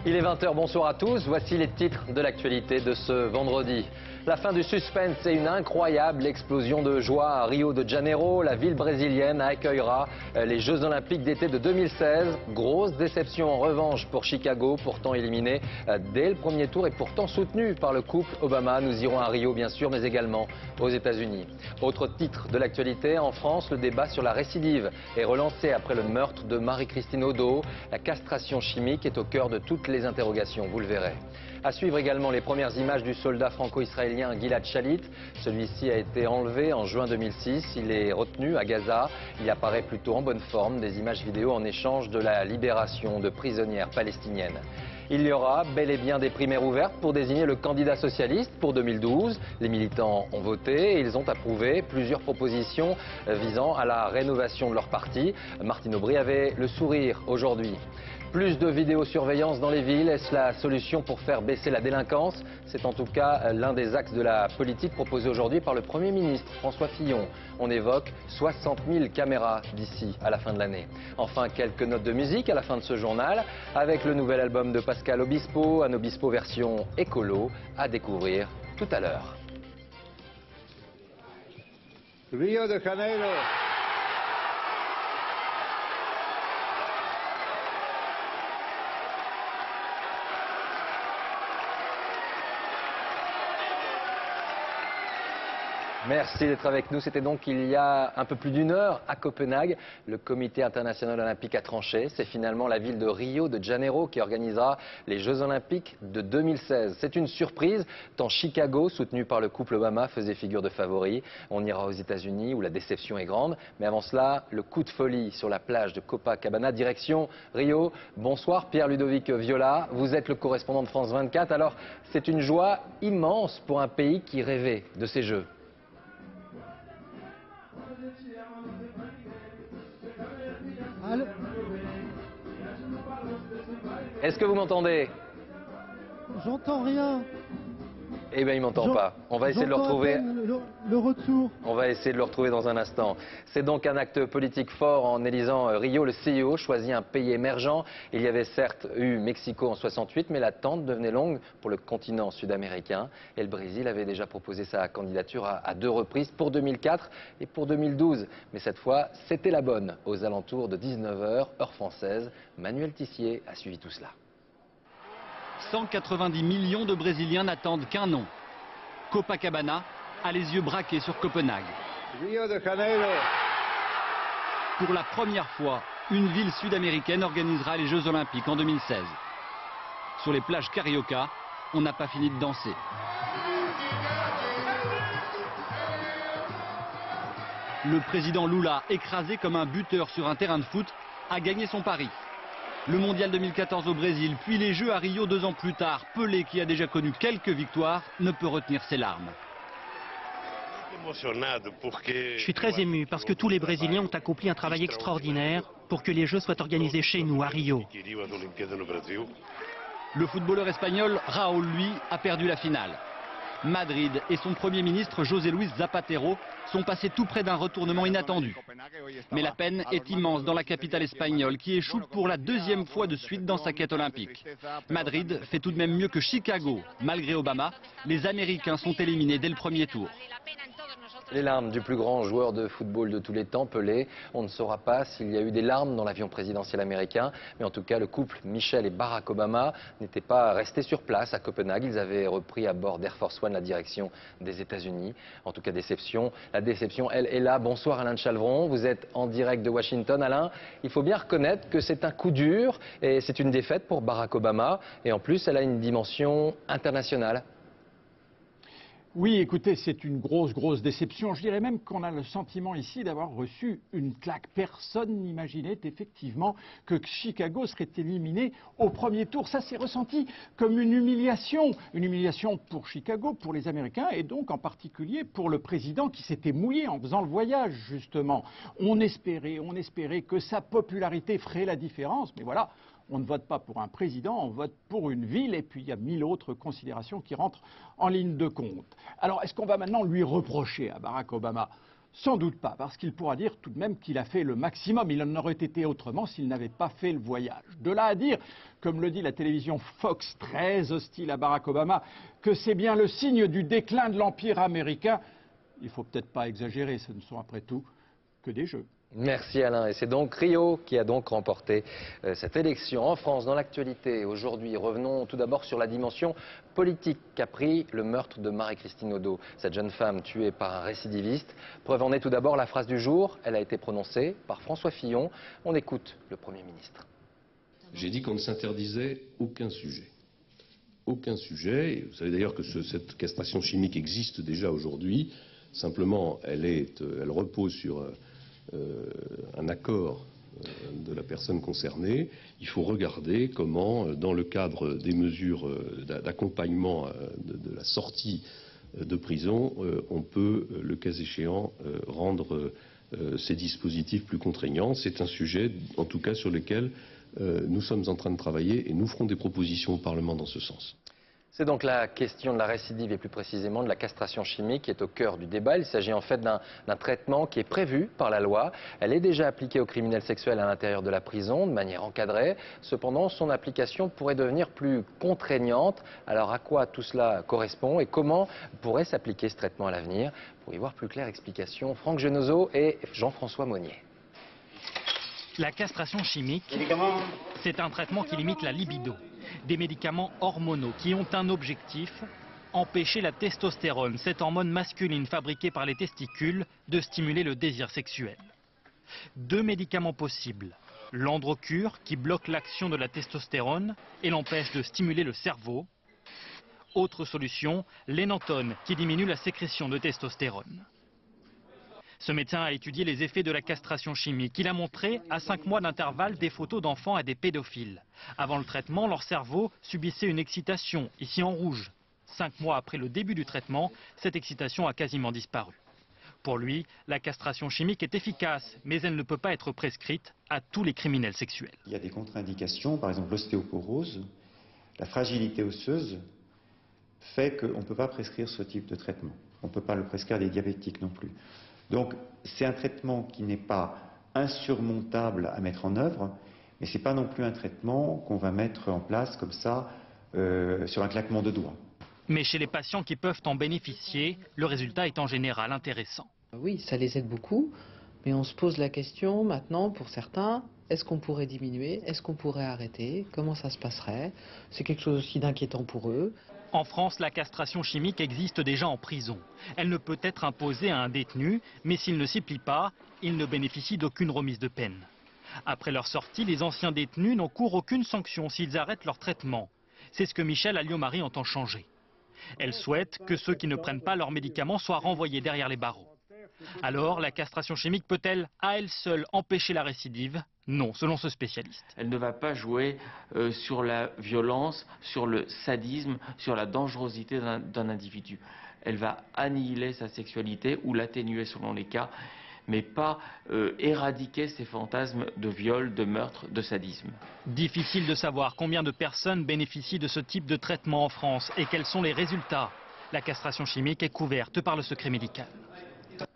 Il est 20h, bonsoir à tous. Voici les titres de l'actualité de ce vendredi. La fin du suspense et une incroyable explosion de joie à Rio de Janeiro. La ville brésilienne accueillera les Jeux Olympiques d'été de 2016. Grosse déception en revanche pour Chicago, pourtant éliminé dès le premier tour et pourtant soutenu par le couple Obama. Nous irons à Rio bien sûr, mais également aux États-Unis. Autre titre de l'actualité, en France, le débat sur la récidive est relancé après le meurtre de Marie-Christine Odo. La castration chimique est au cœur de toutes les interrogations, vous le verrez. À suivre également les premières images du soldat franco-israélien Gilad Shalit. Celui-ci a été enlevé en juin 2006. Il est retenu à Gaza. Il apparaît plutôt en bonne forme. Des images vidéo en échange de la libération de prisonnières palestiniennes. Il y aura bel et bien des primaires ouvertes pour désigner le candidat socialiste pour 2012. Les militants ont voté et ils ont approuvé plusieurs propositions visant à la rénovation de leur parti. Martine Aubry avait le sourire aujourd'hui. Plus de vidéosurveillance dans les villes, est-ce la solution pour faire baisser la délinquance? C'est en tout cas l'un des axes de la politique proposée aujourd'hui par le Premier ministre François Fillon. On évoque 60 000 caméras d'ici à la fin de l'année. Enfin, quelques notes de musique à la fin de ce journal, avec le nouvel album de Pascal Obispo, un Obispo version écolo, à découvrir tout à l'heure. Rio de Janeiro. Merci d'être avec nous. C'était donc il y a un peu plus d'une heure à Copenhague. Le Comité international olympique a tranché. C'est finalement la ville de Rio de Janeiro qui organisera les Jeux olympiques de 2016. C'est une surprise, tant Chicago, soutenu par le couple Obama, faisait figure de favori. On ira aux États-Unis où la déception est grande. Mais avant cela, le coup de folie sur la plage de Copacabana, direction Rio. Bonsoir Pierre-Ludovic Viola. Vous êtes le correspondant de France 24. Alors, c'est une joie immense pour un pays qui rêvait de ces Jeux. Allô ? Est-ce que vous m'entendez? J'entends rien. Eh bien, il m'entend pas. On va essayer de le retrouver. Le retour. On va essayer de le retrouver dans un instant. C'est donc un acte politique fort en élisant Rio. Le CIO choisit un pays émergent. Il y avait certes eu Mexico en 68, mais l'attente devenait longue pour le continent sud-américain. Et le Brésil avait déjà proposé sa candidature à deux reprises, pour 2004 et pour 2012. Mais cette fois, c'était la bonne. Aux alentours de 19h, heure française, Manuel Tissier a suivi tout cela. 190 millions de Brésiliens n'attendent qu'un nom. Copacabana a les yeux braqués sur Copenhague. Rio de Janeiro. Pour la première fois, une ville sud-américaine organisera les Jeux Olympiques en 2016. Sur les plages Carioca, on n'a pas fini de danser. Le président Lula, écrasé comme un buteur sur un terrain de foot, a gagné son pari. Le mondial 2014 au Brésil, puis les Jeux à Rio 2 ans plus tard. Pelé, qui a déjà connu quelques victoires, ne peut retenir ses larmes. Je suis très ému parce que tous les Brésiliens ont accompli un travail extraordinaire pour que les Jeux soient organisés chez nous, à Rio. Le footballeur espagnol Raúl, lui, a perdu la finale. Madrid et son Premier ministre José Luis Zapatero sont passés tout près d'un retournement inattendu. Mais la peine est immense dans la capitale espagnole qui échoue pour la deuxième fois de suite dans sa quête olympique. Madrid fait tout de même mieux que Chicago. Malgré Obama, les Américains sont éliminés dès le premier tour. Les larmes du plus grand joueur de football de tous les temps, Pelé. On ne saura pas s'il y a eu des larmes dans l'avion présidentiel américain. Mais en tout cas, le couple Michelle et Barack Obama n'étaient pas restés sur place à Copenhague. Ils avaient repris à bord d'Air Force One la direction des États-Unis. En tout cas, déception. La déception, elle est là. Bonsoir Alain de Chalvron. Vous êtes en direct de Washington. Alain, il faut bien reconnaître que c'est un coup dur et c'est une défaite pour Barack Obama. Et en plus, elle a une dimension internationale. Oui, écoutez, c'est une grosse déception. Je dirais même qu'on a le sentiment ici d'avoir reçu une claque. Personne n'imaginait effectivement que Chicago serait éliminé au premier tour. Ça s'est ressenti comme une humiliation pour Chicago, pour les Américains et donc en particulier pour le président qui s'était mouillé en faisant le voyage justement. On espérait que sa popularité ferait la différence, mais voilà. On ne vote pas pour un président, on vote pour une ville, et puis il y a 1000 autres considérations qui rentrent en ligne de compte. Alors, est-ce qu'on va maintenant lui reprocher à Barack Obama Sans doute pas, parce qu'il pourra dire tout de même qu'il a fait le maximum. Il en aurait été autrement s'il n'avait pas fait le voyage. De là à dire, comme le dit la télévision Fox, très hostile à Barack Obama, que c'est bien le signe du déclin de l'Empire américain, il ne faut peut-être pas exagérer, ce ne sont après tout que des jeux. Merci Alain. Et c'est donc Rio qui a donc remporté cette élection en France. Dans l'actualité aujourd'hui, revenons tout d'abord sur la dimension politique qu'a pris le meurtre de Marie-Christine Odo, cette jeune femme tuée par un récidiviste. Preuve en est tout d'abord la phrase du jour. Elle a été prononcée par François Fillon. On écoute le Premier ministre. J'ai dit qu'on ne s'interdisait aucun sujet. Aucun sujet. Et vous savez d'ailleurs que cette castration chimique existe déjà aujourd'hui. Simplement, elle repose sur un accord de la personne concernée. Il faut regarder comment, dans le cadre des mesures d'accompagnement de la sortie de prison, on peut, le cas échéant, rendre ces dispositifs plus contraignants. C'est un sujet, en tout cas, sur lequel nous sommes en train de travailler et nous ferons des propositions au Parlement dans ce sens. C'est donc la question de la récidive et plus précisément de la castration chimique qui est au cœur du débat. Il s'agit en fait d'un traitement qui est prévu par la loi. Elle est déjà appliquée aux criminels sexuels à l'intérieur de la prison de manière encadrée. Cependant, son application pourrait devenir plus contraignante. Alors à quoi tout cela correspond et comment pourrait s'appliquer ce traitement à l'avenir? Pour y voir plus clair, explication Franck Genozo et Jean-François Monnier. La castration chimique, c'est un traitement qui limite la libido. Des médicaments hormonaux qui ont un objectif, empêcher la testostérone, cette hormone masculine fabriquée par les testicules, de stimuler le désir sexuel. Deux médicaments possibles. L'androcure qui bloque l'action de la testostérone et l'empêche de stimuler le cerveau. Autre solution, l'énantone qui diminue la sécrétion de testostérone. Ce médecin a étudié les effets de la castration chimique. Il a montré, à 5 mois d'intervalle, des photos d'enfants à des pédophiles. Avant le traitement, leur cerveau subissait une excitation, ici en rouge. 5 mois après le début du traitement, cette excitation a quasiment disparu. Pour lui, la castration chimique est efficace, mais elle ne peut pas être prescrite à tous les criminels sexuels. Il y a des contre-indications, par exemple l'ostéoporose, la fragilité osseuse fait qu'on ne peut pas prescrire ce type de traitement. On ne peut pas le prescrire à des diabétiques non plus. Donc c'est un traitement qui n'est pas insurmontable à mettre en œuvre, mais ce n'est pas non plus un traitement qu'on va mettre en place comme ça sur un claquement de doigts. Mais chez les patients qui peuvent en bénéficier, le résultat est en général intéressant. Oui, ça les aide beaucoup, mais on se pose la question maintenant pour certains, est-ce qu'on pourrait diminuer, est-ce qu'on pourrait arrêter, comment ça se passerait? C'est quelque chose aussi d'inquiétant pour eux. En France, la castration chimique existe déjà en prison. Elle ne peut être imposée à un détenu, mais s'il ne s'y plie pas, il ne bénéficie d'aucune remise de peine. Après leur sortie, les anciens détenus n'encourent aucune sanction s'ils arrêtent leur traitement. C'est ce que Michèle Alliot-Marie entend changer. Elle souhaite que ceux qui ne prennent pas leurs médicaments soient renvoyés derrière les barreaux. Alors, la castration chimique peut-elle, à elle seule, empêcher la récidive? Non, selon ce spécialiste. Elle ne va pas jouer sur la violence, sur le sadisme, sur la dangerosité d'un individu. Elle va annihiler sa sexualité ou l'atténuer selon les cas, mais pas éradiquer ses fantasmes de viol, de meurtre, de sadisme. Difficile de savoir combien de personnes bénéficient de ce type de traitement en France et quels sont les résultats. La castration chimique est couverte par le secret médical.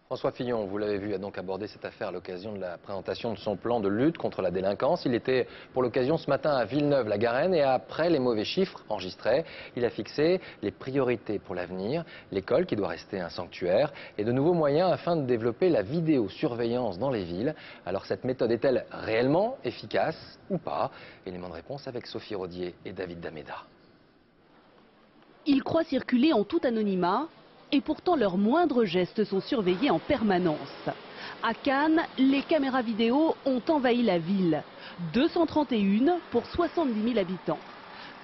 François Fillon, vous l'avez vu, a donc abordé cette affaire à l'occasion de la présentation de son plan de lutte contre la délinquance. Il était pour l'occasion ce matin à Villeneuve-la-Garenne et après les mauvais chiffres enregistrés, il a fixé les priorités pour l'avenir, l'école qui doit rester un sanctuaire et de nouveaux moyens afin de développer la vidéosurveillance dans les villes. Alors cette méthode est-elle réellement efficace ou pas? Élément de réponse avec Sophie Rodier et David Dameda. Ils croient circuler en tout anonymat. Et pourtant, leurs moindres gestes sont surveillés en permanence. À Cannes, les caméras vidéo ont envahi la ville. 231 pour 70 000 habitants.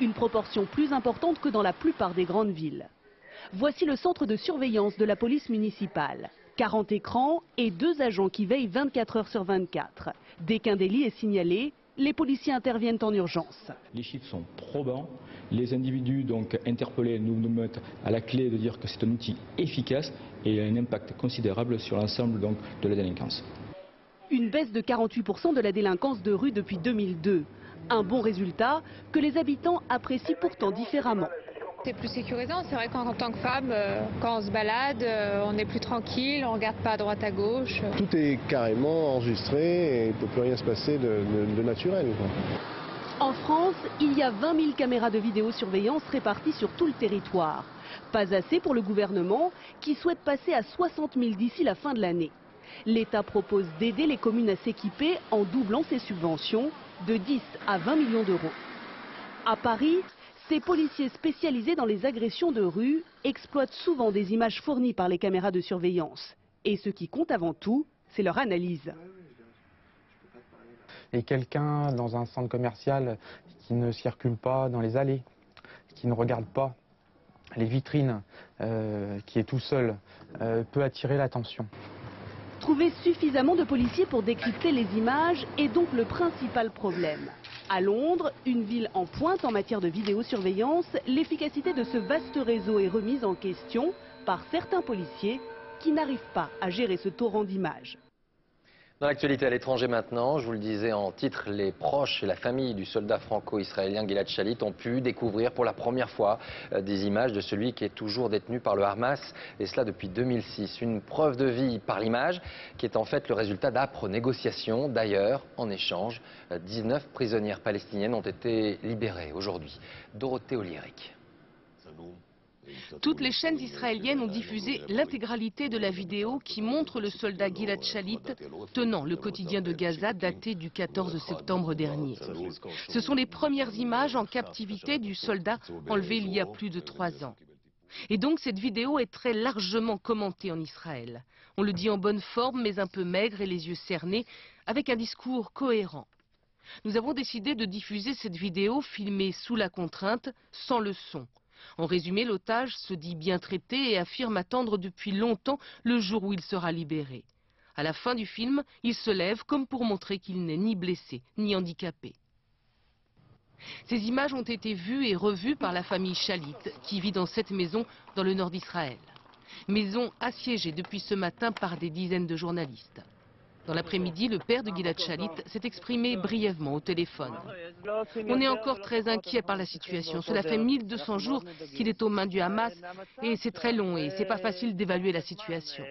Une proportion plus importante que dans la plupart des grandes villes. Voici le centre de surveillance de la police municipale. 40 écrans et 2 agents qui veillent 24 heures sur 24. Dès qu'un délit est signalé, les policiers interviennent en urgence. Les chiffres sont probants. Les individus donc interpellés nous mettent à la clé de dire que c'est un outil efficace et a un impact considérable sur l'ensemble donc de la délinquance. Une baisse de 48% de la délinquance de rue depuis 2002. Un bon résultat que les habitants apprécient pourtant différemment. C'est plus sécurisant, c'est vrai qu'en tant que femme, quand on se balade, on est plus tranquille, on ne regarde pas à droite à gauche. Tout est carrément enregistré et il ne peut plus rien se passer de naturel, quoi. En France, il y a 20 000 caméras de vidéosurveillance réparties sur tout le territoire. Pas assez pour le gouvernement qui souhaite passer à 60 000 d'ici la fin de l'année. L'État propose d'aider les communes à s'équiper en doublant ses subventions de 10 à 20 millions d'euros. À Paris, ces policiers spécialisés dans les agressions de rue exploitent souvent des images fournies par les caméras de surveillance. Et ce qui compte avant tout, c'est leur analyse. Et quelqu'un dans un centre commercial qui ne circule pas dans les allées, qui ne regarde pas les vitrines, qui est tout seul, peut attirer l'attention. Trouver suffisamment de policiers pour décrypter les images est donc le principal problème. À Londres, une ville en pointe en matière de vidéosurveillance, l'efficacité de ce vaste réseau est remise en question par certains policiers qui n'arrivent pas à gérer ce torrent d'images. Dans l'actualité à l'étranger maintenant, je vous le disais en titre, les proches et la famille du soldat franco-israélien Gilad Shalit ont pu découvrir pour la première fois des images de celui qui est toujours détenu par le Hamas, et cela depuis 2006. Une preuve de vie par l'image qui est en fait le résultat d'âpres négociations. D'ailleurs, en échange, 19 prisonnières palestiniennes ont été libérées aujourd'hui. Dorothée Oliéric. Toutes les chaînes israéliennes ont diffusé l'intégralité de la vidéo qui montre le soldat Gilad Shalit tenant le quotidien de Gaza daté du 14 septembre dernier. Ce sont les premières images en captivité du soldat enlevé il y a plus de 3 ans. Et donc cette vidéo est très largement commentée en Israël. On le dit en bonne forme mais un peu maigre et les yeux cernés, avec un discours cohérent. Nous avons décidé de diffuser cette vidéo filmée sous la contrainte, sans le son. En résumé, l'otage se dit bien traité et affirme attendre depuis longtemps le jour où il sera libéré. À la fin du film, il se lève comme pour montrer qu'il n'est ni blessé ni handicapé. Ces images ont été vues et revues par la famille Shalit, qui vit dans cette maison dans le nord d'Israël. Maison assiégée depuis ce matin par des dizaines de journalistes. Dans l'après-midi, le père de Gilad Shalit s'est exprimé brièvement au téléphone. On est encore très inquiet par la situation. Cela fait 1200 jours qu'il est aux mains du Hamas et c'est très long et c'est pas facile d'évaluer la situation.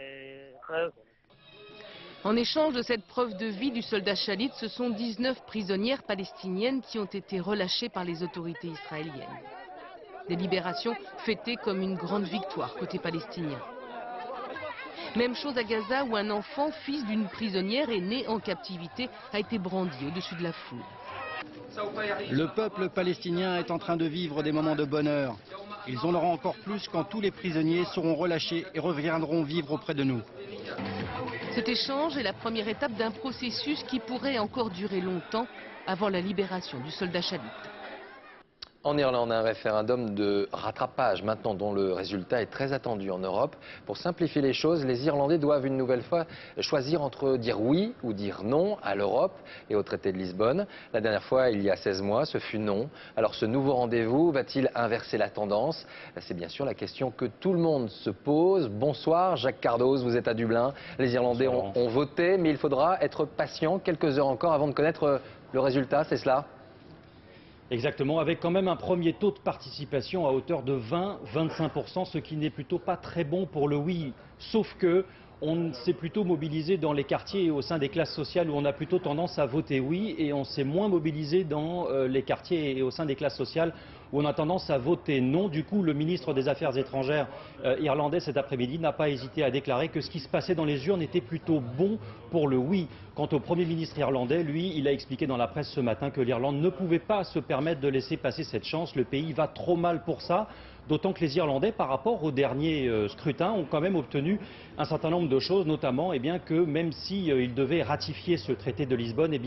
En échange de cette preuve de vie du soldat Shalit, ce sont 19 prisonnières palestiniennes qui ont été relâchées par les autorités israéliennes. Des libérations fêtées comme une grande victoire côté palestinien. Même chose à Gaza où un enfant, fils d'une prisonnière et né en captivité, a été brandi au-dessus de la foule. Le peuple palestinien est en train de vivre des moments de bonheur. Ils en auront encore plus quand tous les prisonniers seront relâchés et reviendront vivre auprès de nous. Cet échange est la première étape d'un processus qui pourrait encore durer longtemps avant la libération du soldat Shalit. En Irlande, un référendum de rattrapage maintenant dont le résultat est très attendu en Europe. Pour simplifier les choses, les Irlandais doivent une nouvelle fois choisir entre dire oui ou dire non à l'Europe et au traité de Lisbonne. La dernière fois, il y a 16 mois, ce fut non. Alors ce nouveau rendez-vous va-t-il inverser la tendance? C'est bien sûr la question que tout le monde se pose. Bonsoir Jacques Cardoz, vous êtes à Dublin. Les Irlandais ont voté, mais il faudra être patient quelques heures encore avant de connaître le résultat, c'est cela? Exactement, avec quand même un premier taux de participation à hauteur de 20-25%, ce qui n'est plutôt pas très bon pour le oui. Sauf que on s'est plutôt mobilisé dans les quartiers et au sein des classes sociales où on a plutôt tendance à voter oui, et on s'est moins mobilisé dans les quartiers et au sein des classes sociales où on a tendance à voter non. Du coup, le ministre des Affaires étrangères irlandais cet après-midi n'a pas hésité à déclarer que ce qui se passait dans les urnes était plutôt bon pour le oui. Quant au Premier ministre irlandais, lui, il a expliqué dans la presse ce matin que l'Irlande ne pouvait pas se permettre de laisser passer cette chance. Le pays va trop mal pour ça. D'autant que les Irlandais, par rapport au dernier scrutin, ont quand même obtenu un certain nombre de choses, notamment que même s'ils devaient ratifier ce traité de Lisbonne,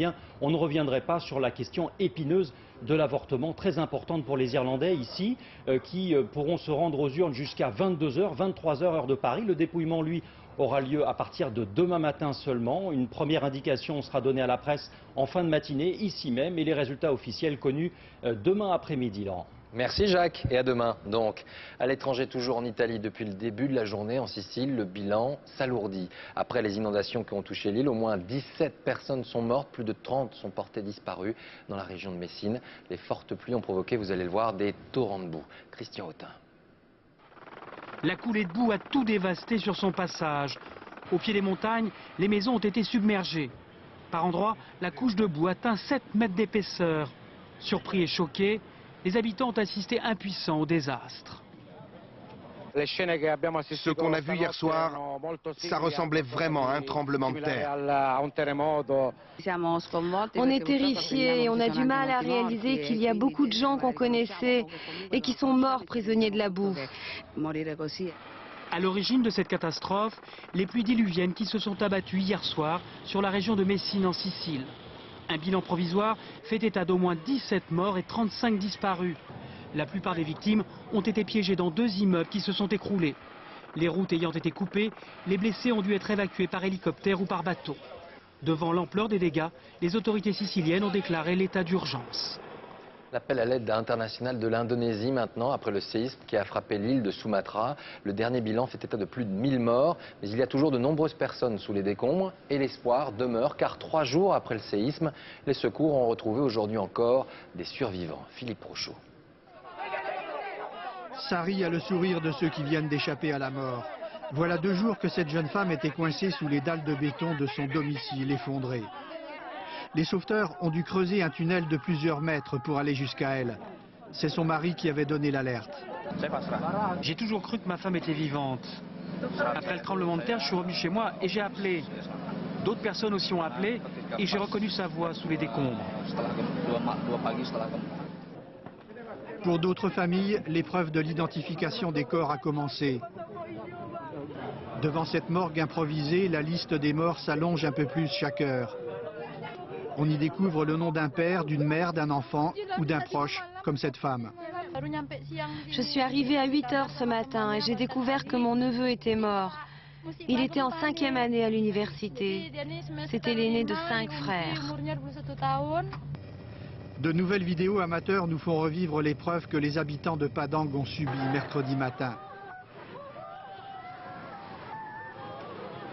on ne reviendrait pas sur la question épineuse de l'avortement, très importante pour les Irlandais ici, qui pourront se rendre aux urnes jusqu'à 22h, 23h heure de Paris. Le dépouillement, lui, aura lieu à partir de demain matin seulement. Une première indication sera donnée à la presse en fin de matinée, ici même, et les résultats officiels connus demain après-midi, Laurent. Merci Jacques, et à demain. Donc, à l'étranger, toujours en Italie, depuis le début de la journée, en Sicile, le bilan s'alourdit. Après les inondations qui ont touché l'île, au moins 17 personnes sont mortes, plus de 30 sont portées disparues dans la région de Messine. Les fortes pluies ont provoqué, vous allez le voir, des torrents de boue. Christian Autin. La coulée de boue a tout dévasté sur son passage. Au pied des montagnes, les maisons ont été submergées. Par endroits, la couche de boue atteint 7 mètres d'épaisseur. Surpris et choqués, les habitants ont assisté impuissants au désastre. Ce qu'on a vu hier soir, ça ressemblait vraiment à un tremblement de terre. On est terrifiés et on a du mal à réaliser qu'il y a beaucoup de gens qu'on connaissait et qui sont morts prisonniers de la boue. À l'origine de cette catastrophe, les pluies diluviennes qui se sont abattues hier soir sur la région de Messine en Sicile. Un bilan provisoire fait état d'au moins 17 morts et 35 disparus. La plupart des victimes ont été piégées dans 2 immeubles qui se sont écroulés. Les routes ayant été coupées, les blessés ont dû être évacués par hélicoptère ou par bateau. Devant l'ampleur des dégâts, les autorités siciliennes ont déclaré l'état d'urgence. L'appel à l'aide internationale de l'Indonésie maintenant, après le séisme qui a frappé l'île de Sumatra. Le dernier bilan fait état de plus de 1000 morts, mais il y a toujours de nombreuses personnes sous les décombres et l'espoir demeure car 3 jours après le séisme, les secours ont retrouvé aujourd'hui encore des survivants. Philippe Rochaud. Sari a le sourire de ceux qui viennent d'échapper à la mort. Voilà 2 jours que cette jeune femme était coincée sous les dalles de béton de son domicile effondré. Les sauveteurs ont dû creuser un tunnel de plusieurs mètres pour aller jusqu'à elle. C'est son mari qui avait donné l'alerte. J'ai toujours cru que ma femme était vivante. Après le tremblement de terre, je suis revenu chez moi et j'ai appelé. D'autres personnes aussi ont appelé et j'ai reconnu sa voix sous les décombres. Pour d'autres familles, l'épreuve de l'identification des corps a commencé. Devant cette morgue improvisée, la liste des morts s'allonge un peu plus chaque heure. On y découvre le nom d'un père, d'une mère, d'un enfant ou d'un proche, comme cette femme. Je suis arrivée à 8 heures ce matin et j'ai découvert que mon neveu était mort. Il était en 5e année à l'université. C'était l'aîné de 5 frères. De nouvelles vidéos amateurs nous font revivre l'épreuve que les habitants de Padang ont subie mercredi matin.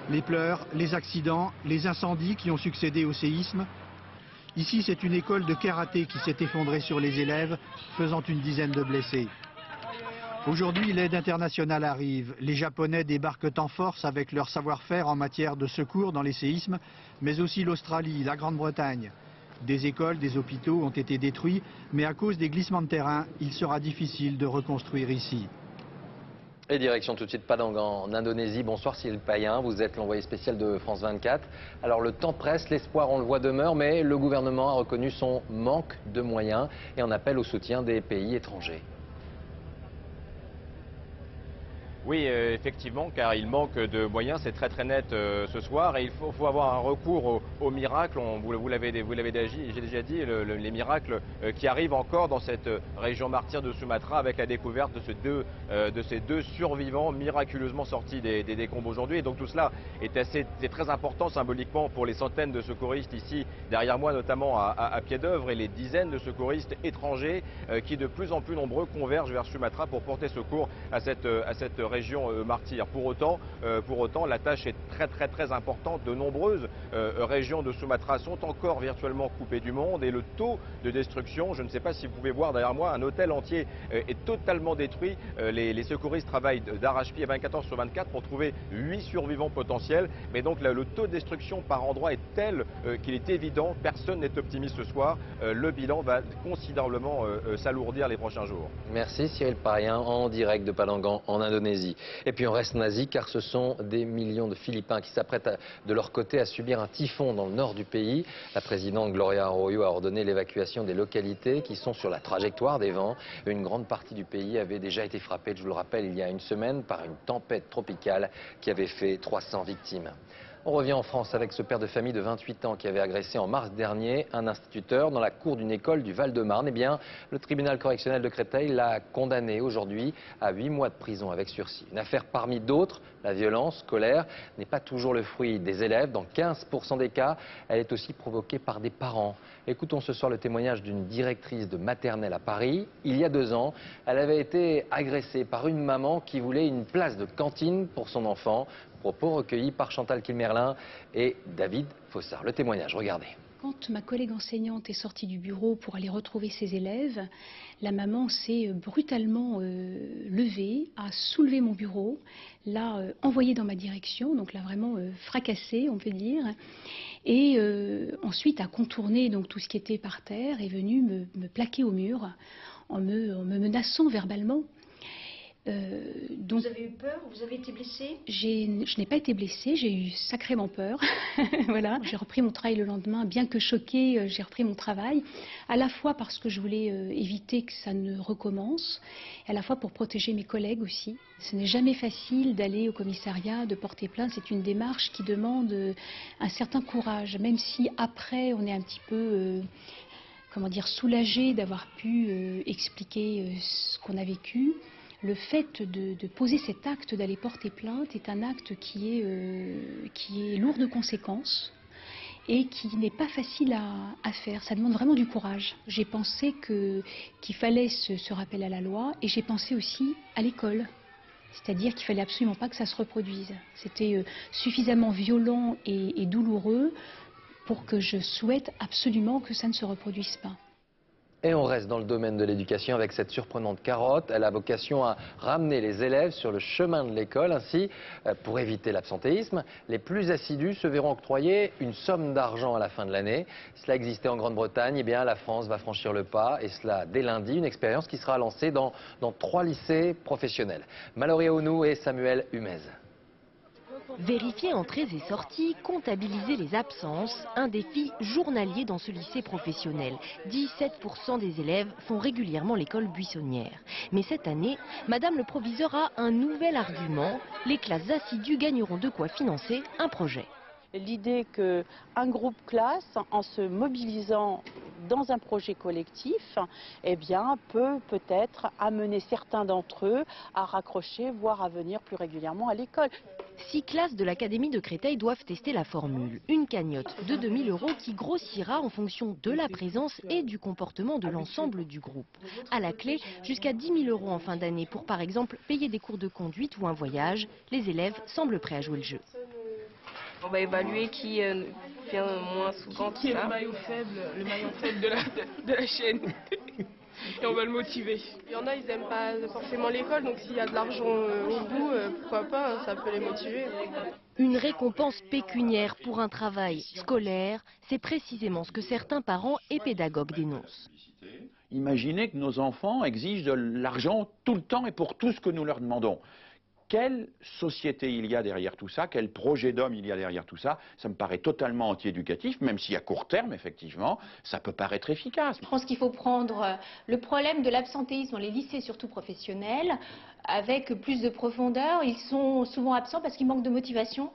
Les pleurs, les accidents, les incendies qui ont succédé au séisme. Ici, c'est une école de karaté qui s'est effondrée sur les élèves, faisant une dizaine de blessés. Aujourd'hui, l'aide internationale arrive. Les Japonais débarquent en force avec leur savoir-faire en matière de secours dans les séismes, mais aussi l'Australie, la Grande-Bretagne. Des écoles, des hôpitaux ont été détruits, mais à cause des glissements de terrain, il sera difficile de reconstruire ici. Et direction tout de suite Padang en Indonésie. Bonsoir Cyril Payen, vous êtes l'envoyé spécial de France 24. Alors le temps presse, l'espoir on le voit demeure, mais le gouvernement a reconnu son manque de moyens et en appelle au soutien des pays étrangers. Oui, effectivement, car il manque de moyens, c'est très très net ce soir. Et il faut avoir un recours au miracle. Vous l'avez j'ai déjà dit, les miracles qui arrivent encore dans cette région martyre de Sumatra avec la découverte de ces deux survivants miraculeusement sortis des décombres aujourd'hui. Et donc tout cela est très important symboliquement pour les centaines de secouristes ici derrière moi, notamment à pied d'œuvre, et les dizaines de secouristes étrangers qui de plus en plus nombreux convergent vers Sumatra pour porter secours à cette région martyre. Pour autant, la tâche est très importante. De nombreuses régions de Sumatra sont encore virtuellement coupées du monde et le taux de destruction, je ne sais pas si vous pouvez voir derrière moi, un hôtel entier est totalement détruit. Les secouristes travaillent d'arrache-pied 24 heures sur 24 pour trouver 8 survivants potentiels, mais donc le taux de destruction par endroit est tel qu'il est évident, personne n'est optimiste ce soir, le bilan va considérablement s'alourdir les prochains jours. Merci Cyril Payen en direct de Padang en Indonésie. Et puis on reste en Asie car ce sont des millions de Philippins qui s'apprêtent de leur côté à subir un typhon dans le nord du pays. La présidente Gloria Arroyo a ordonné l'évacuation des localités qui sont sur la trajectoire des vents. Une grande partie du pays avait déjà été frappée, je vous le rappelle, il y a une semaine par une tempête tropicale qui avait fait 300 victimes. On revient en France avec ce père de famille de 28 ans qui avait agressé en mars dernier un instituteur dans la cour d'une école du Val-de-Marne. Eh bien, le tribunal correctionnel de Créteil l'a condamné aujourd'hui à 8 mois de prison avec sursis. Une affaire parmi d'autres. La violence scolaire n'est pas toujours le fruit des élèves. Dans 15% des cas, elle est aussi provoquée par des parents. Écoutons ce soir le témoignage d'une directrice de maternelle à Paris. Il y a 2 ans, elle avait été agressée par une maman qui voulait une place de cantine pour son enfant. Propos recueillis par Chantal Kilmerlin et David Fossard. Le témoignage, regardez. Quand ma collègue enseignante est sortie du bureau pour aller retrouver ses élèves, la maman s'est brutalement levée, a soulevé mon bureau, l'a envoyé dans ma direction, donc l'a vraiment fracassé, on peut dire, et ensuite a contourné donc tout ce qui était par terre, est venue me plaquer au mur en me menaçant verbalement. Donc, vous avez eu peur? Vous avez été blessée? Je n'ai pas été blessée, j'ai eu sacrément peur. Voilà. J'ai repris mon travail le lendemain, bien que choquée, j'ai repris mon travail, à la fois parce que je voulais éviter que ça ne recommence, et à la fois pour protéger mes collègues aussi. Ce n'est jamais facile d'aller au commissariat, de porter plainte, c'est une démarche qui demande un certain courage, même si après on est un petit peu... comment dire, soulagé d'avoir pu expliquer ce qu'on a vécu. Le fait de poser cet acte d'aller porter plainte est un acte qui est lourd de conséquences et qui n'est pas facile à faire. Ça demande vraiment du courage. J'ai pensé qu'il fallait ce rappel à la loi et j'ai pensé aussi à l'école. C'est-à-dire qu'il fallait absolument pas que ça se reproduise. C'était suffisamment violent et douloureux pour que je souhaite absolument que ça ne se reproduise pas. Et on reste dans le domaine de l'éducation avec cette surprenante carotte. Elle a vocation à ramener les élèves sur le chemin de l'école. Ainsi, pour éviter l'absentéisme, les plus assidus se verront octroyer une somme d'argent à la fin de l'année. Cela existait en Grande-Bretagne. Eh bien, la France va franchir le pas. Et cela dès lundi. Une expérience qui sera lancée dans 3 lycées professionnels. Mallory Aounou et Samuel Humez. Vérifier entrées et sorties, comptabiliser les absences, un défi journalier dans ce lycée professionnel. 17% des élèves font régulièrement l'école buissonnière. Mais cette année, Madame le proviseur a un nouvel argument. Les classes assidues gagneront de quoi financer un projet. L'idée qu'un groupe classe, en se mobilisant dans un projet collectif, eh bien, peut-être amener certains d'entre eux à raccrocher, voire à venir plus régulièrement à l'école. 6 classes de l'Académie de Créteil doivent tester la formule. Une cagnotte de 2 000 € qui grossira en fonction de la présence et du comportement de l'ensemble du groupe. À la clé, jusqu'à 10 000 € en fin d'année pour par exemple payer des cours de conduite ou un voyage. Les élèves semblent prêts à jouer le jeu. On va évaluer qui vient moins souvent. Qui est le maillon faible de la chaîne. Et on va le motiver. Il y en a, ils n'aiment pas forcément l'école, donc s'il y a de l'argent au bout, pourquoi pas, hein, ça peut les motiver. Une récompense pécuniaire pour un travail scolaire, c'est précisément ce que certains parents et pédagogues dénoncent. Imaginez que nos enfants exigent de l'argent tout le temps et pour tout ce que nous leur demandons. Quelle société il y a derrière tout ça? Quel projet d'homme il y a derrière tout ça? Ça me paraît totalement anti-éducatif, même si à court terme, effectivement, ça peut paraître efficace. Je pense qu'il faut prendre le problème de l'absentéisme dans les lycées, surtout professionnels, avec plus de profondeur. Ils sont souvent absents parce qu'ils manquent de motivation.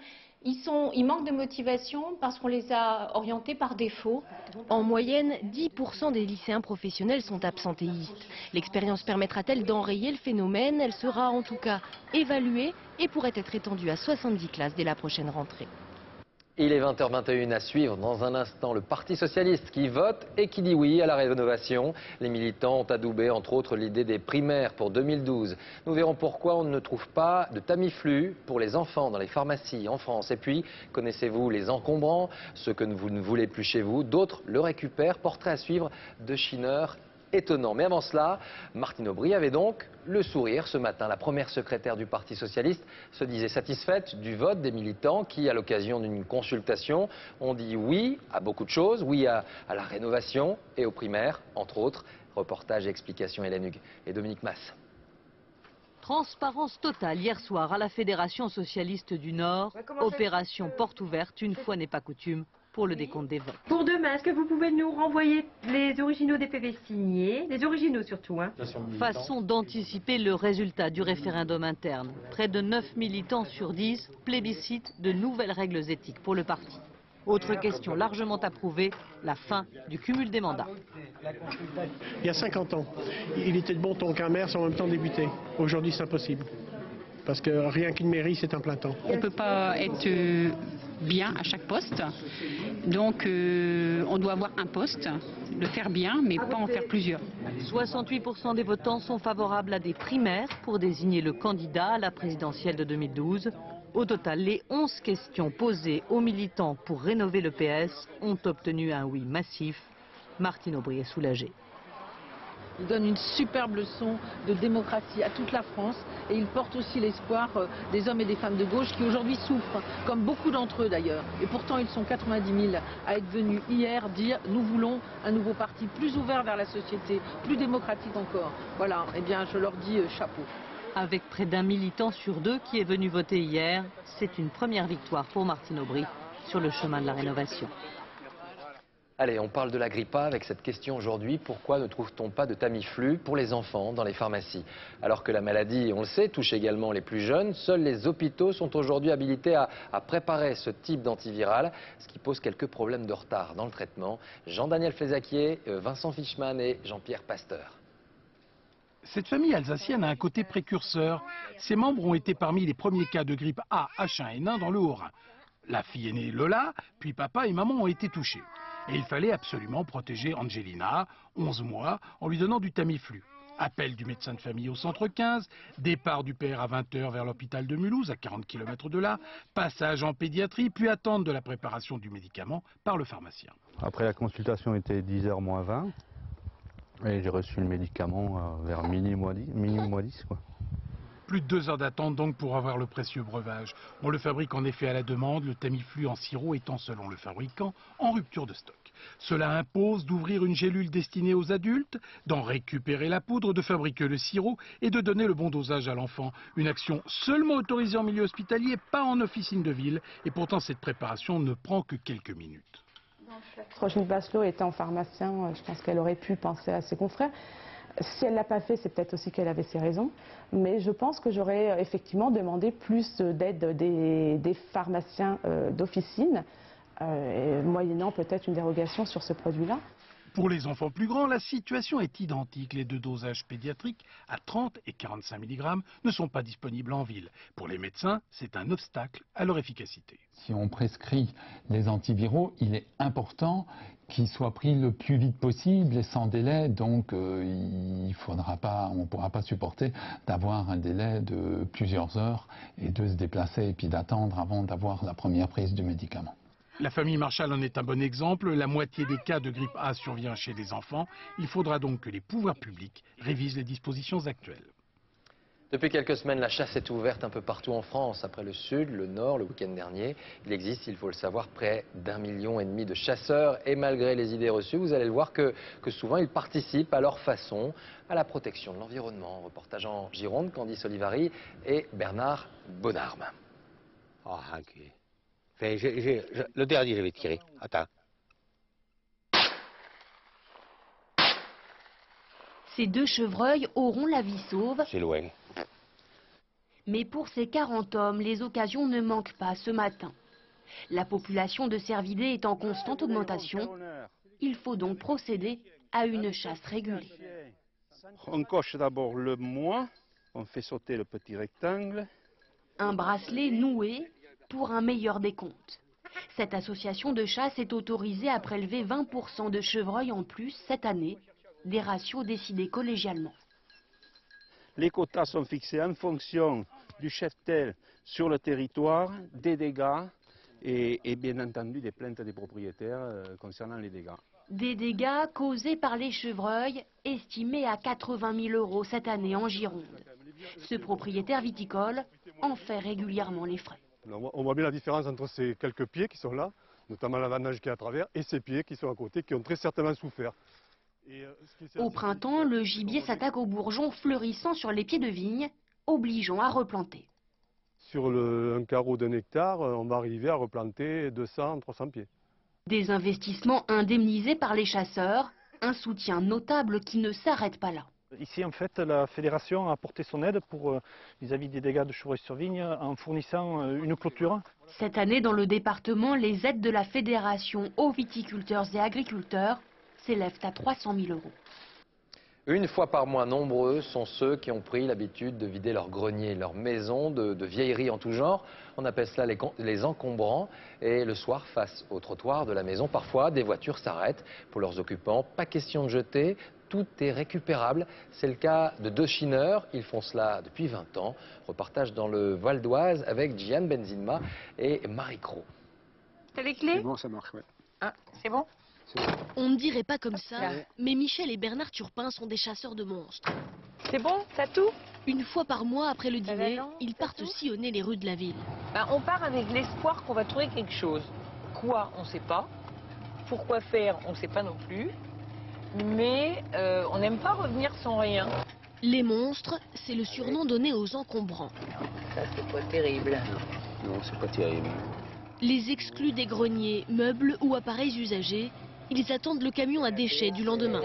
Ils manquent de motivation parce qu'on les a orientés par défaut. En moyenne, 10% des lycéens professionnels sont absentéistes. L'expérience permettra-t-elle d'enrayer le phénomène? Elle sera en tout cas évaluée et pourrait être étendue à 70 classes dès la prochaine rentrée. Il est 20h21 à suivre. Dans un instant, le Parti socialiste qui vote et qui dit oui à la rénovation. Les militants ont adoubé, entre autres, l'idée des primaires pour 2012. Nous verrons pourquoi on ne trouve pas de Tamiflu pour les enfants dans les pharmacies en France. Et puis, connaissez-vous les encombrants, ceux que vous ne voulez plus chez vous? D'autres le récupèrent. Portrait à suivre de chineurs étonnant. Mais avant cela, Martine Aubry avait donc le sourire ce matin. La première secrétaire du Parti socialiste se disait satisfaite du vote des militants qui, à l'occasion d'une consultation, ont dit oui à beaucoup de choses, oui à la rénovation et aux primaires, entre autres. Reportage et explication Hélène Hugues et Dominique Masse. Transparence totale hier soir à la Fédération socialiste du Nord. Opération porte ouverte, une fois n'est pas coutume. pour le décompte des votes. Pour demain, est-ce que vous pouvez nous renvoyer les originaux des PV signés, les originaux surtout, hein? Façon d'anticiper le résultat du référendum interne. Près de 9 militants sur 10 plébiscitent de nouvelles règles éthiques pour le parti. Autre question largement approuvée, la fin du cumul des mandats. Il y a 50 ans, il était de bon ton qu'un maire soit en même temps député. Aujourd'hui, c'est impossible. Parce que rien qu'une mairie, c'est un plein temps. On ne peut pas être bien à chaque poste. Donc, on doit avoir un poste, le faire bien, mais pas en faire plusieurs. 68% des votants sont favorables à des primaires pour désigner le candidat à la présidentielle de 2012. Au total, les 11 questions posées aux militants pour rénover le PS ont obtenu un oui massif. Martine Aubry est soulagée. Il donne une superbe leçon de démocratie à toute la France et il porte aussi l'espoir des hommes et des femmes de gauche qui aujourd'hui souffrent, comme beaucoup d'entre eux d'ailleurs. Et pourtant ils sont 90 000 à être venus hier dire nous voulons un nouveau parti plus ouvert vers la société, plus démocratique encore. Voilà, eh bien je leur dis chapeau. Avec près d'1 militant sur 2 qui est venu voter hier, c'est une première victoire pour Martine Aubry sur le chemin de la rénovation. Allez, on parle de la grippe A avec cette question aujourd'hui. Pourquoi ne trouve-t-on pas de Tamiflu pour les enfants dans les pharmacies? Alors que la maladie, on le sait, touche également les plus jeunes, seuls les hôpitaux sont aujourd'hui habilités à préparer ce type d'antiviral, ce qui pose quelques problèmes de retard dans le traitement. Jean-Daniel Flézaquier, Vincent Fischmann et Jean-Pierre Pasteur. Cette famille alsacienne a un côté précurseur. Ses membres ont été parmi les premiers cas de grippe A, H1N1 dans le Haut-Rhin. La fille aînée Lola, puis papa et maman ont été touchés. Et il fallait absolument protéger Angelina, 11 mois, en lui donnant du Tamiflu. Appel du médecin de famille au centre 15, départ du père à 20 h vers l'hôpital de Mulhouse, à 40 km de là, passage en pédiatrie, puis attente de la préparation du médicament par le pharmacien. Après la consultation était 10h moins 20. Et j'ai reçu le médicament vers minuit moins 10, quoi. Plus de 2 heures d'attente donc pour avoir le précieux breuvage. On le fabrique en effet à la demande, le Tamiflu en sirop étant selon le fabricant en rupture de stock. Cela impose d'ouvrir une gélule destinée aux adultes, d'en récupérer la poudre, de fabriquer le sirop et de donner le bon dosage à l'enfant. Une action seulement autorisée en milieu hospitalier, pas en officine de ville. Et pourtant cette préparation ne prend que quelques minutes. Rochelle Bachelot étant pharmacien, je pense qu'elle aurait pu penser à ses confrères. Si elle ne l'a pas fait, c'est peut-être aussi qu'elle avait ses raisons. Mais je pense que j'aurais effectivement demandé plus d'aide des pharmaciens d'officine, moyennant peut-être une dérogation sur ce produit-là. Pour les enfants plus grands, la situation est identique. Les 2 dosages pédiatriques à 30 et 45 mg ne sont pas disponibles en ville. Pour les médecins, c'est un obstacle à leur efficacité. Si on prescrit les antiviraux, il est important qu'ils soient pris le plus vite possible et sans délai. Donc on ne pourra pas supporter d'avoir un délai de plusieurs heures et de se déplacer et puis d'attendre avant d'avoir la première prise du médicament. La famille Marshall en est un bon exemple. La moitié des cas de grippe A survient chez les enfants. Il faudra donc que les pouvoirs publics révisent les dispositions actuelles. Depuis quelques semaines, la chasse est ouverte un peu partout en France. Après le sud, le nord, le week-end dernier, il existe, il faut le savoir, près d'1,5 million de chasseurs. Et malgré les idées reçues, vous allez le voir que souvent ils participent à leur façon à la protection de l'environnement. Reportage en Gironde, Candice Olivary et Bernard Bonarme. Oh, ok. Enfin, le dernier, je vais tirer. Attends. Ces 2 chevreuils auront la vie sauve. C'est loin. Mais pour ces 40 hommes, les occasions ne manquent pas ce matin. La population de cervidés est en constante augmentation. Il faut donc procéder à une chasse régulée. On coche d'abord le moins, on fait sauter le petit rectangle. Un bracelet noué pour un meilleur décompte. Cette association de chasse est autorisée à prélever 20% de chevreuils en plus cette année, des ratios décidés collégialement. Les quotas sont fixés en fonction du cheptel sur le territoire, des dégâts et bien entendu des plaintes des propriétaires concernant les dégâts. Des dégâts causés par les chevreuils, estimés à 80 000 € cette année en Gironde. Ce propriétaire viticole en fait régulièrement les frais. On voit bien la différence entre ces quelques pieds qui sont là, notamment la vannage qui est à travers, et ces pieds qui sont à côté, qui ont très certainement souffert. Au printemps, le gibier s'attaque aux bourgeons fleurissant sur les pieds de vigne, obligeant à replanter. Sur un carreau d'1 hectare, on va arriver à replanter 200-300 pieds. Des investissements indemnisés par les chasseurs, un soutien notable qui ne s'arrête pas là. Ici, en fait, la fédération a apporté son aide vis-à-vis des dégâts de chevreuil sur vigne en fournissant une clôture. Cette année, dans le département, les aides de la fédération aux viticulteurs et agriculteurs s'élèvent à 300 000 €. Une fois par mois, nombreux sont ceux qui ont pris l'habitude de vider leur grenier, leur maison de vieilleries en tout genre. On appelle cela les encombrants. Et le soir, face au trottoir de la maison, parfois, des voitures s'arrêtent pour leurs occupants. Pas question de jeter, tout est récupérable. C'est le cas de 2 chineurs. Ils font cela depuis 20 ans. Repartage dans le Val d'Oise avec Gian Benzima et Marie Cros. T'as les clés? C'est bon, ça marche, ouais. Ah, c'est bon? On ne dirait pas comme ça, mais Michel et Bernard Turpin sont des chasseurs de monstres. C'est bon? T'as tout? Une fois par mois après le dîner, ils partent sillonner les rues de la ville. On part avec l'espoir qu'on va trouver quelque chose. Quoi, on ne sait pas. Pourquoi faire, on ne sait pas non plus. Mais on n'aime pas revenir sans rien. Les monstres, c'est le surnom donné aux encombrants. Ça, c'est pas terrible. Non, c'est pas terrible. Les exclus des greniers, meubles ou appareils usagés, ils attendent le camion à déchets du lendemain.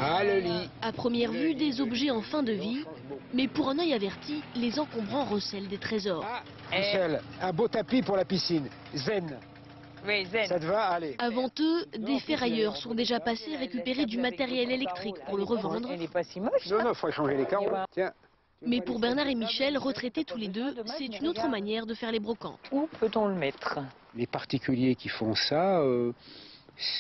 Ah, le lit. À première vue, des objets en fin de vie, mais pour un œil averti, les encombrants recèlent des trésors. Michel, un beau tapis pour la piscine. Zen. Oui, zen. Ça te va? Allez. Avant eux, des ferrailleurs sont déjà passés récupérer du matériel électrique pour le revendre. Elle n'est pas si moche. Non, il faut changer les carreaux. Tiens. Mais pour Bernard et Michel, retraités tous les deux, c'est une autre manière de faire les brocantes. Où peut-on le mettre? Les particuliers qui font ça,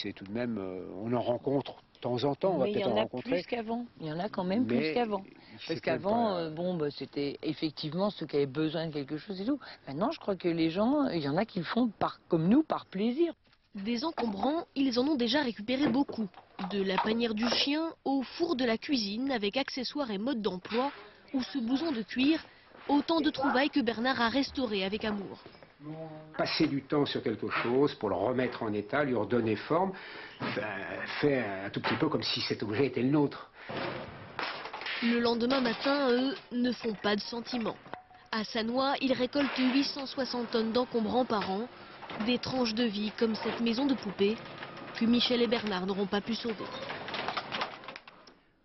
c'est tout de même, on en rencontre de temps en temps. On va Mais il y peut-être en en a rencontrer. plus qu'avant. Il y en a quand même plus qu'avant. Parce qu'avant, c'était effectivement ceux qui avaient besoin de quelque chose et tout. Maintenant, je crois que les gens, il y en a qui le font comme nous, par plaisir. Des encombrants, ils en ont déjà récupéré beaucoup. De la panière du chien au four de la cuisine avec accessoires et modes d'emploi, ou ce blouson de cuir, autant de trouvailles que Bernard a restaurées avec amour. Passer du temps sur quelque chose pour le remettre en état, lui redonner forme, fait un tout petit peu comme si cet objet était le nôtre. Le lendemain matin, eux, ne font pas de sentiments. À Sannois, ils récoltent 860 tonnes d'encombrants par an, des tranches de vie comme cette maison de poupée que Michel et Bernard n'auront pas pu sauver.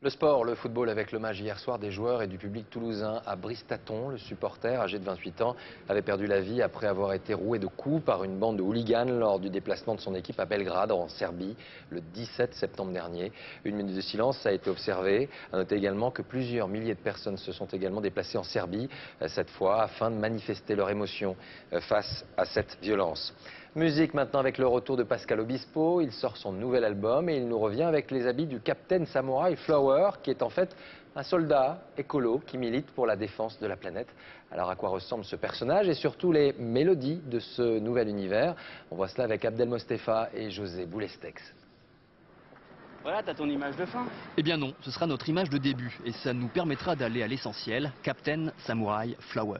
Le sport, le football avec l'hommage hier soir des joueurs et du public toulousain à Bristaton. Le supporter, âgé de 28 ans, avait perdu la vie après avoir été roué de coups par une bande de hooligans lors du déplacement de son équipe à Belgrade, en Serbie, le 17 septembre dernier. Une minute de silence a été observée. À noter également que plusieurs milliers de personnes se sont également déplacées en Serbie, cette fois afin de manifester leur émotion face à cette violence. Musique maintenant avec le retour de Pascal Obispo. Il sort son nouvel album et il nous revient avec les habits du Captain Samurai Flower, qui est en fait un soldat écolo qui milite pour la défense de la planète. Alors à quoi ressemble ce personnage et surtout les mélodies de ce nouvel univers? On voit cela avec Abdel Mostefa et José Boulestex. Voilà, t'as ton image de fin. Eh bien non, ce sera notre image de début et ça nous permettra d'aller à l'essentiel. Captain Samurai Flower.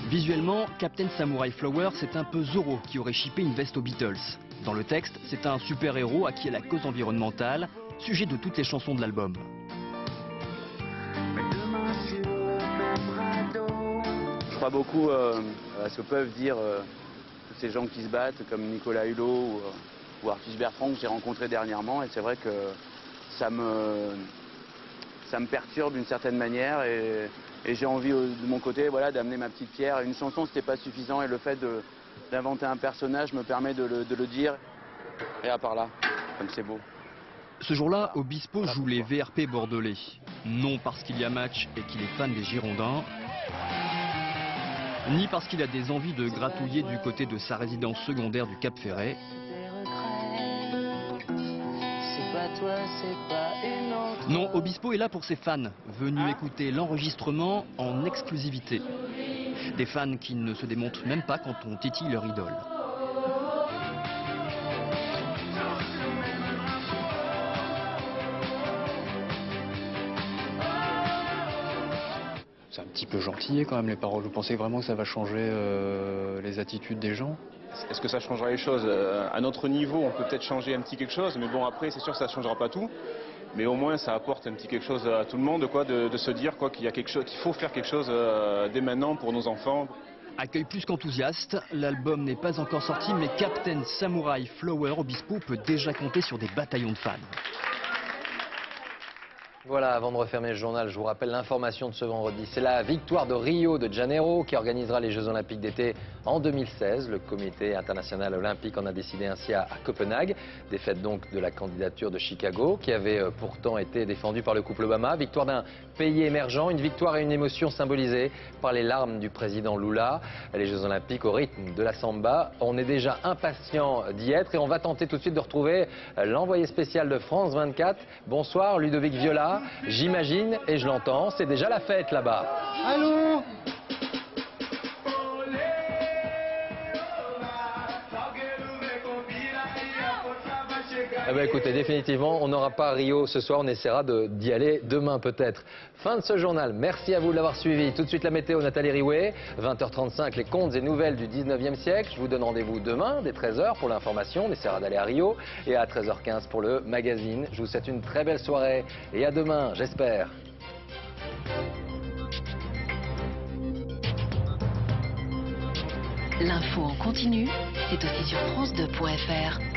Visuellement, Captain Samurai Flower, c'est un peu Zorro qui aurait chippé une veste aux Beatles. Dans le texte, c'est un super-héros à qui est la cause environnementale, sujet de toutes les chansons de l'album. Je crois beaucoup à ce que peuvent dire tous ces gens qui se battent, comme Nicolas Hulot ou Arthus Bertrand, que j'ai rencontré dernièrement. Et c'est vrai que ça me perturbe d'une certaine manière. Et j'ai envie de mon côté, voilà, d'amener ma petite pierre. Une chanson, c'était pas suffisant et le fait d'inventer un personnage me permet de le dire. Et à part là, comme c'est beau. Ce jour-là, Obispo joue les VRP bordelais. Non parce qu'il y a match et qu'il est fan des Girondins, ni parce qu'il a des envies de gratouiller du côté de sa résidence secondaire du Cap Ferret. Non, Obispo est là pour ses fans, venus écouter l'enregistrement en exclusivité. Des fans qui ne se démontrent même pas quand on titille leur idole. C'est un petit peu gentil quand même les paroles. Vous pensez vraiment que ça va changer les attitudes des gens? Est-ce que ça changera les choses? À notre niveau, on peut peut-être changer un petit quelque chose, mais bon, après, c'est sûr que ça ne changera pas tout. mais au moins ça apporte un petit quelque chose à tout le monde, quoi, de se dire quoi, qu'il y a quelque chose, qu'il faut faire quelque chose dès maintenant pour nos enfants. Accueil plus qu'enthousiaste, l'album n'est pas encore sorti, mais Captain Samurai Flower Obispo peut déjà compter sur des bataillons de fans. Voilà, avant de refermer le journal, je vous rappelle l'information de ce vendredi. C'est la victoire de Rio de Janeiro qui organisera les Jeux Olympiques d'été en 2016. Le comité international olympique en a décidé ainsi à Copenhague. Défaite donc de la candidature de Chicago qui avait pourtant été défendue par le couple Obama. Victoire d'un pays émergent, une victoire et une émotion symbolisée par les larmes du président Lula. Les Jeux Olympiques au rythme de la samba. On est déjà impatient d'y être et on va tenter tout de suite de retrouver l'envoyé spécial de France 24. Bonsoir Ludovic Viola. J'imagine et je l'entends, c'est déjà la fête là-bas. Allô ? Eh bien, écoutez, définitivement, on n'aura pas Rio ce soir, on essaiera d'y aller demain peut-être. Fin de ce journal, merci à vous de l'avoir suivi. Tout de suite la météo, Nathalie Riouet, 20h35, les contes et nouvelles du 19e siècle. Je vous donne rendez-vous demain, dès 13h pour l'information, on essaiera d'aller à Rio, et à 13h15 pour le magazine. Je vous souhaite une très belle soirée, et à demain, j'espère. L'info en continu, c'est aussi sur France2.fr.